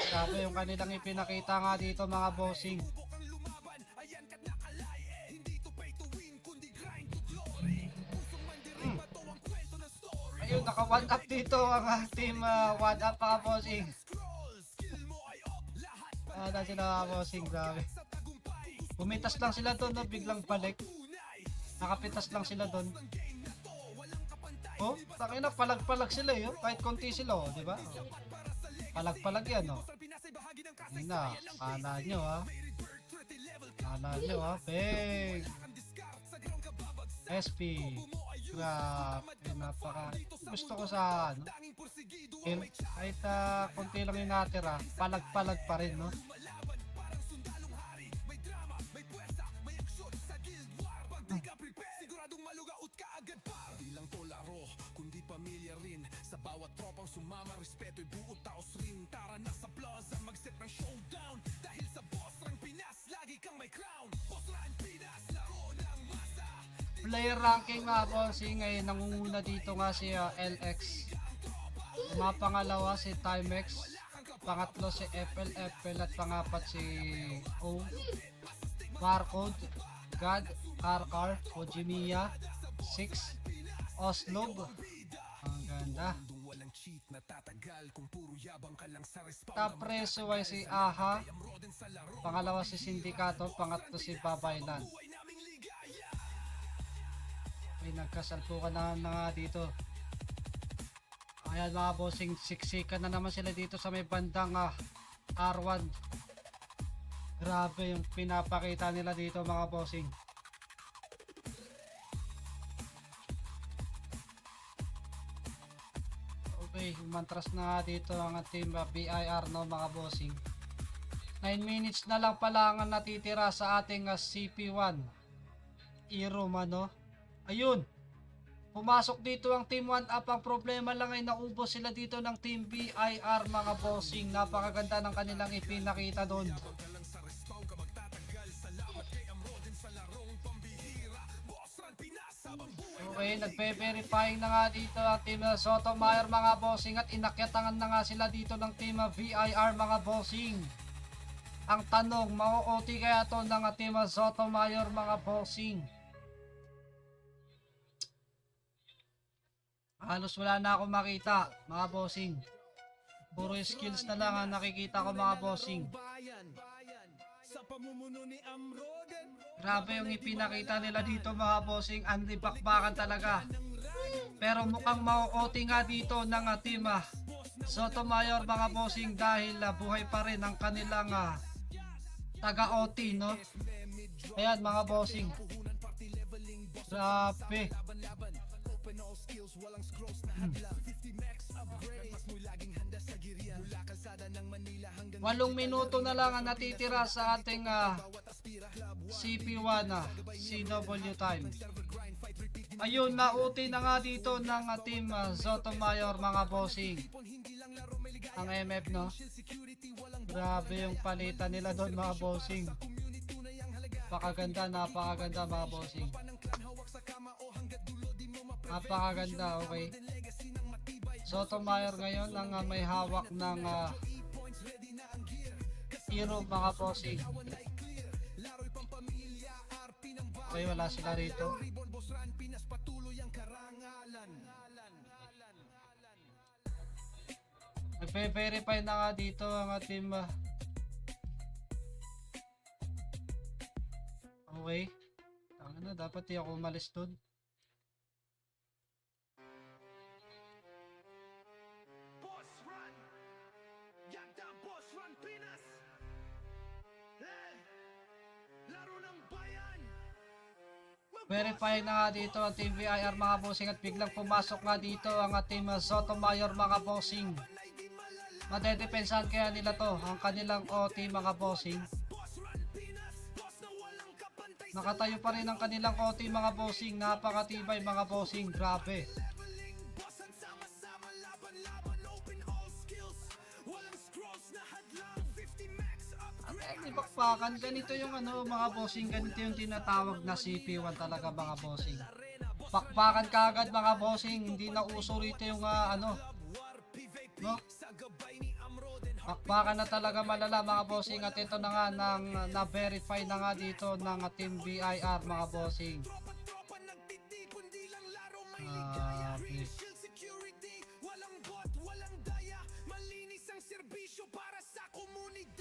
[SPEAKER 2] Grabe yung kanilang ipinakita nga dito mga bossing. Ayun, naka 1 up dito ang team 1 up mga bossing. Na sila mga bossing, grabe. Pumitas lang sila doon, no? Biglang balik. Nakapitas lang sila doon. Oh, takina, palag-palag sila eh. Oh. Kahit konti sila, oh, di ba? Oh. Palag-palag yan, oh. Ayun na, kala nyo ha. Kala nyo ha, bang! SP. Grabe, napaka gusto ko sa ano, kahit konti lang yung natira, palag-palag pa rin no.
[SPEAKER 1] Di lang to laro, kundi pamilya rin. Sa bawat tropang sumama, respeto'y buo taos rin. Tara na sa plaza, mag-set ng showdown. Dahil sa Boss Rang Pinas, lagi kang may crown. Boss Rang Pinas, laro ng masa.
[SPEAKER 2] Player ranking mga bossing, ay nangunguna dito nga si LX. Mga pangalawa si Timex, pangatlo si FL at pangapat si O. Barcode, God, Karkar, Ojimiya, 6, Oslog. Ang ganda. Top preso ay si Aha, pangalawa si Sindikato, pangatlo si Babaylan. Ay, nagkasalpukan na nga dito. Ayan mga bossing, siksikan na naman sila dito sa may bandang R1. Grabe yung pinapakita nila dito mga bossing. Okay, mantras na dito ang team BIR no mga bossing. 9 minutes na lang pala ang natitira sa ating CP1. Iroma no. Ayun. Pumasok dito ang team 1 up. Ang problema lang ay naubos sila dito ng team BIR mga bossing. Napakaganda ng kanilang ipinakita doon. Okay, nagpe-verifying na nga dito ang team Sotomayor mga bossing at inakyatangan na nga sila dito ng team VIR mga bossing. Ang tanong, mau-OT kaya to ng team Sotomayor mga bossing? Halos wala na ako makita mga bossing. Puro skills na lang ang nakikita ko mga bossing. Grabe yung ipinakita nila dito mga bossing, anti-bakbakan talaga. Pero mukhang mau-OT nga dito ng team Sotomayor mga bossing dahil buhay pa rin ang kanilang taga-OT no. Ayan mga bossing. Grabe. Walong minuto na lang ang natitira sa ating CP1 CW time. Ayun, nauti na nga dito ng team Sotomayor mga bossing. Ang MF, no? Grabe yung palitan nila doon mga bossing. Napakaganda mga bossing. Napakaganda, okay. Sotomayor ngayon ang may hawak ng hero mga bossing. Okay, wala sila rito. Nagpe-verify na nga dito ang team. Okay. Ano, dapat di ako umalis dun.
[SPEAKER 1] Boss Run! Yagda Boss Run Pinas! Laro ng bayan!
[SPEAKER 2] Verify na nga dito ang team VIR mga bossing at biglang pumasok nga dito ang team Sotomayor mga bossing. Madedepensahan kaya nila to ang kanilang OT mga bossing. Nakatayo pa rin ang kanilang OT mga bossing. Napakatibay mga bossing. Grabe. Ang ibakpakan, ganito yung mga bossing, ganito yung tinatawag na CP1 talaga mga bossing. Pakpakan kagad mga bossing, hindi na uso rito yung no? Pakpakan na talaga malala mga bossing at ito na nga na-verify na nga dito ng team VIR mga bossing.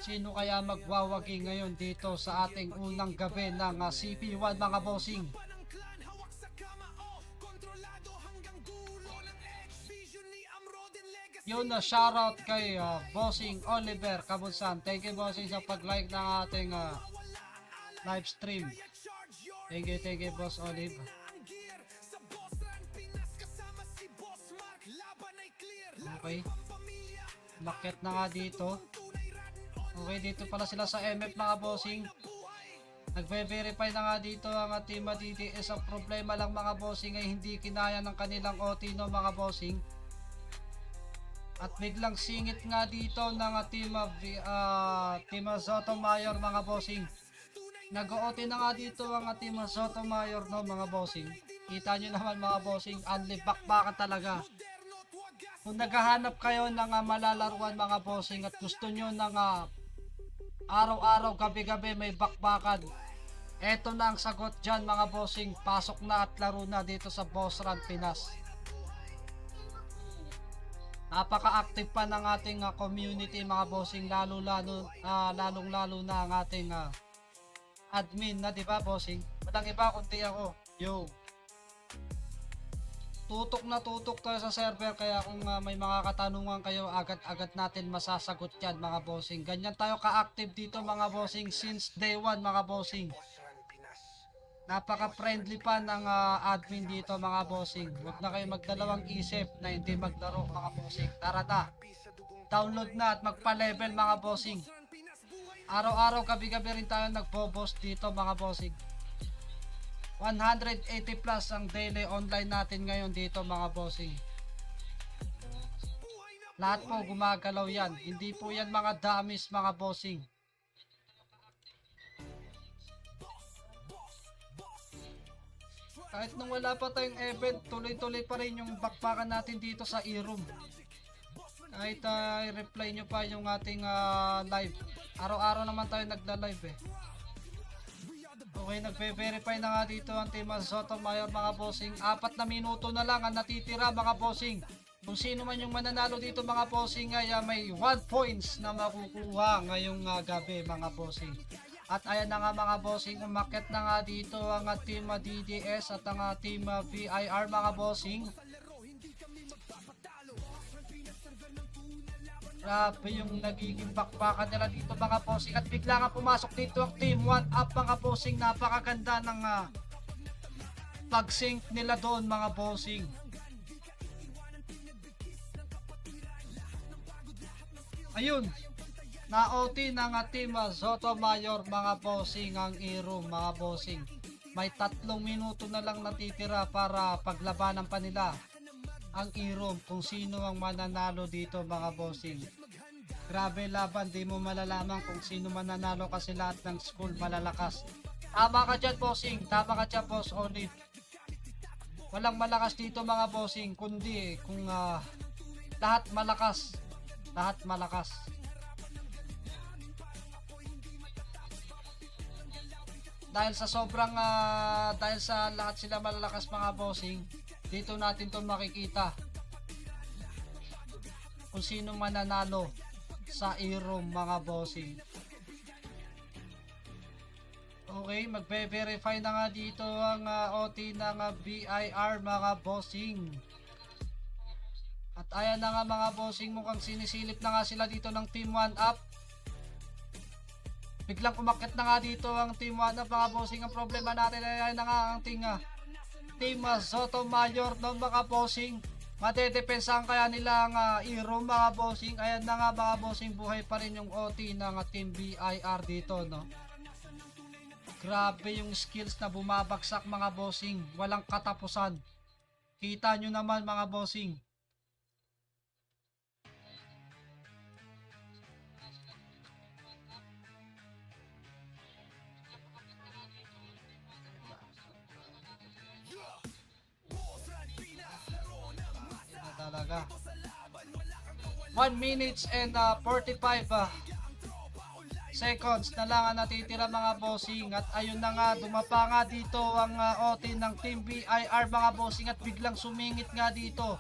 [SPEAKER 2] Sino kaya magwawagi ngayon dito sa ating unang gabi ng CP1 mga bossing? Yun na shoutout kay bossing Oliver Kabunsan. Thank you bossing sa pag-like ng ating live stream. Thank you boss Oliver. Okay. Market na nga dito. Okay, dito pala sila sa MF mga bossing. Nagve-verify na nga dito ang team DDS. Ang problema lang mga bossing ay hindi kinaya ng kanilang OT no mga bossing. At biglang singit nga dito ng team Sotomayor mga bossing. Nag-OT na nga dito ang team Sotomayor no mga bossing. Kita nyo naman mga bossing, anlibakbakan talaga. Kung naghahanap kayo ng malalaruan mga bossing at gusto nyo ng araw-araw, gabi-gabi may bakbakan, eto na ang sagot dyan mga bossing. Pasok na at laro na dito sa Boss Run Pinas. Napaka-active pa ng ating community mga bossing, lalong-lalo na ang ating admin na, di ba bossing? Walang iba kundi ako. Yo. Tutok na tutok tayo sa server, kaya kung may mga katanungan kayo, agad-agad natin masasagot yan mga bossing. Ganyan tayo ka-active dito mga bossing since day 1 mga bossing. Napaka-friendly pa ng admin dito mga bossing. Huwag na kayo magdalawang isip na hindi maglaro mga bossing. Tara na, download na at magpa-level mga bossing. Araw-araw, gabi-gabi rin tayo nagpo-boss dito mga bossing. 180 plus ang daily online natin ngayon dito mga bossing. Lahat po gumagalaw yan. Hindi po yan mga dummies mga bossing. Kahit nung wala pa tayong event, tuloy-tuloy pa rin yung bakbakan natin dito sa e-room. Kahit i-reply nyo pa yung ating live. Araw-araw naman tayo nagla-live eh. Okay, nagpe-verify na nga dito ang team Sotomayor mga bossing. 4 na minuto na lang ang natitira mga bossing. Kung sino man yung mananalo dito mga bossing ay may 1 points na makukuha ngayong gabi mga bossing. At ayan na nga mga bossing, umakyat na nga dito ang team DDS at ang team VIR mga bossing. Grabe yung nagiging bakbakan nila dito mga bossing. At bigla nga pumasok dito ang Team 1 Up mga bossing. Napakaganda ng pag-sync nila doon mga bossing. Ayun, na-OT ng Team Sotomayor mga bossing ang Irum mga bossing. May 3 minuto na lang natitira para paglabanan pa nila ang Irum kung sino ang mananalo dito mga bossing. Grabe laban, di mo malalaman kung sino mananalo kasi lahat ng school malalakas. Tama ka dyan bossing, tama ka dyan boss Olive. Walang malakas dito mga bossing, kundi kung lahat malakas. Lahat malakas. Dahil sa sobrang dahil sa lahat sila malalakas mga bossing, dito natin 'to makikita kung sino mananalo sa Irum mga bossing. Okay, magbe-verify na nga dito ang OT ng BIR mga bossing. At ayan na nga mga bossing, mukhang sinisilip na nga sila dito ng Team 1 Up. Biglang umakyat na nga dito ang Team 1 Up mga bossing. Ang problema natin ay ayan na nga ang Team Sotomayor no mga bossing. Madedepensahan kaya nila ang Irum mga bossing. Ayan na nga mga bossing, buhay pa rin yung OT ng Team BIR dito no. Grabe yung skills na bumabagsak mga bossing. Walang katapusan. Kita nyo naman mga bossing. Talaga 1 minutes and 45 seconds na lang ang natitira mga bossing. At ayun na nga, dumapa nga dito ang OT ng Team BIR mga bossing. At biglang sumingit nga dito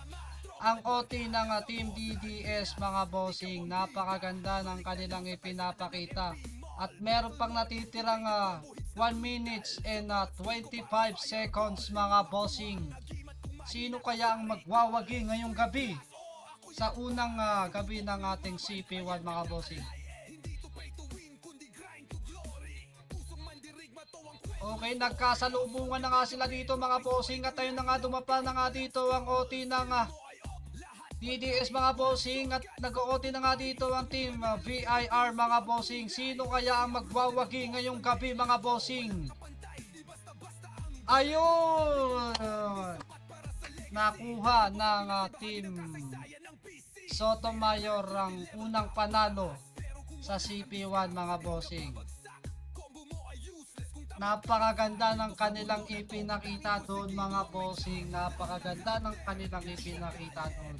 [SPEAKER 2] ang OT ng Team DDS mga bossing. Napakaganda ng kanilang ipinapakita. At meron pang natitirang 1 minutes and 25 seconds mga bossing. Sino kaya ang magwawagi ngayong gabi sa unang gabi ng ating CP1 mga bossing? Okay, nagkasalubungan na nga sila dito mga bossing. At ayun na nga, dumapa na nga dito ang OT ng DDS mga bossing. At nag-OT na nga dito ang Team VIR mga bossing. Sino kaya ang magwawagi ngayong gabi mga bossing? Ayun! Nakuha ng Team Sotomayor ang unang panalo sa CP1 mga bossing. Napakaganda ng kanilang ipinakita doon mga bossing. Napakaganda ng kanilang ipinakita doon.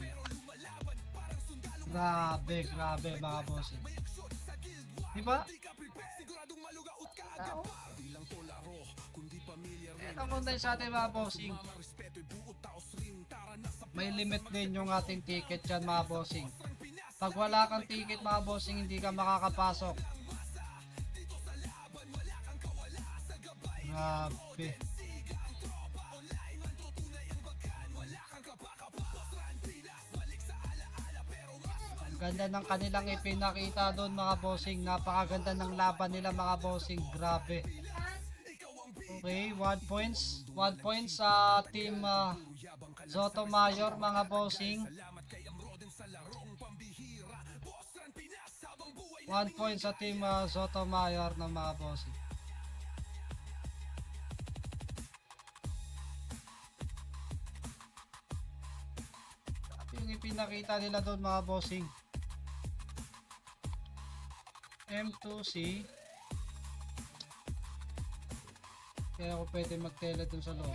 [SPEAKER 2] Grabe, grabe mga bossing. Diba? Tao? Ito muna sa ating mga bossing. May limit din yung ating ticket dyan mga bossing. Pag wala kang ticket mga bossing, hindi ka makakapasok. Grabe. Ang ganda ng kanilang ipinakita doon mga bossing. Napakaganda ng laban nila mga bossing. Grabe. Okay, 1 points. 1 points sa Team Sotomayor mga bossing. 1 point sa Team Sotomayor ng mga bossing. Yung ipinakita nila doon mga bossing. M2C. Kaya ako pwede magtele dun sa loob.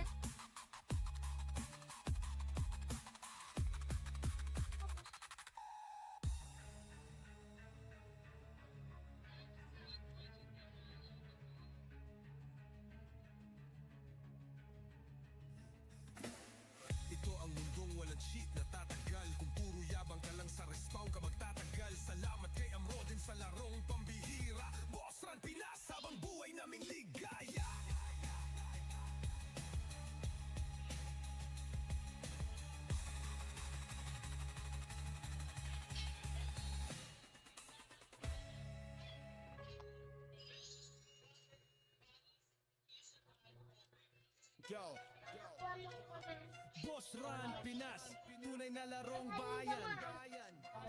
[SPEAKER 1] Ito ang mundong walang cheat na tatagal. Kung puro yabang ka lang sa respawn ka magtatagal. Salamat kay Amro din sa larong pambihira. Boss Ran Pinas habang buhay naming ligaya. Boss Run Pinas, tunay na larong bayan.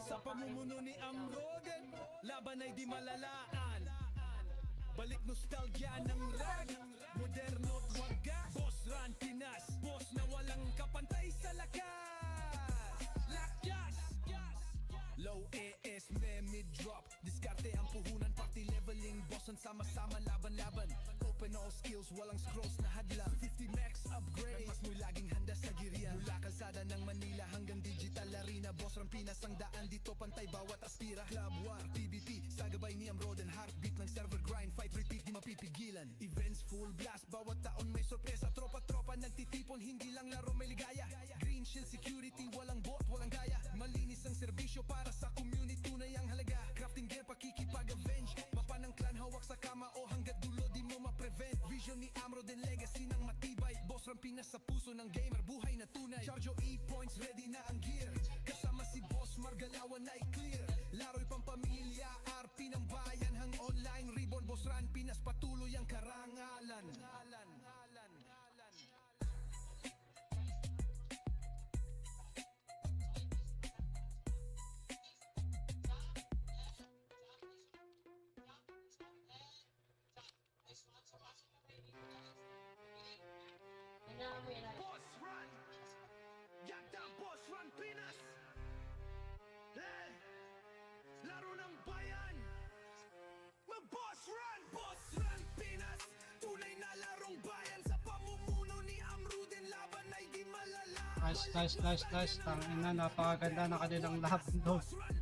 [SPEAKER 1] Sa pamumuno ni Amroden, laban ay di malalaan. Balik nostalgia ng rag, moderno at wagas. Boss Run Pinas, boss na walang kapantay sa lakas. Lakas! Low AS, mid drop. Diskarte ang puhunan, party leveling. Bossan sama-sama, laban-laban. Open all skills, walang scrolls na hadlang. 50 max upgrade, mas mo'y laging handa sa girian. Mula kalsada ng Manila hanggang digital arena. Boss Run Pinas ang daan, dito pantay bawat aspira. Club War, PBP, sa gabay ni Amroden. Heartbeat ng server grind, fight repeat, di mapipigilan. Events full blast, bawat taon may sorpresa. Tropa-tropa nagtitipon, hindi lang laro may ligaya. Green shield security, walang bot, walang gaya. Malinis ang serbisyo para sa community, tunay ang halaga. Crafting gear, pakikipag-avenge. Mapa ng clan, hawak sa kama o hanggat dulo di mo ma-prevent. Vision ni Amroden, legacy ng matibay. Boss Run Pinas sa puso ng gamer, buhay na tunay. Chargio E-points, ready na ang gear. Kasama si Boss Margalawan ay clear. Laro'y pampamilya, RP ng bayan. Hang online, reborn Boss Run Pinas, patuloy ang karangalan. Boss Run! Yagda Boss Run Pinas! Laro ng bayan! Boss Run! Boss Run Pinas! Tunay na larong bayan sa pamumuno ni Amroden, laban ay di malala.
[SPEAKER 2] Nice. Tangina, napakaganda na kanilang laban doon.
[SPEAKER 1] Boss Run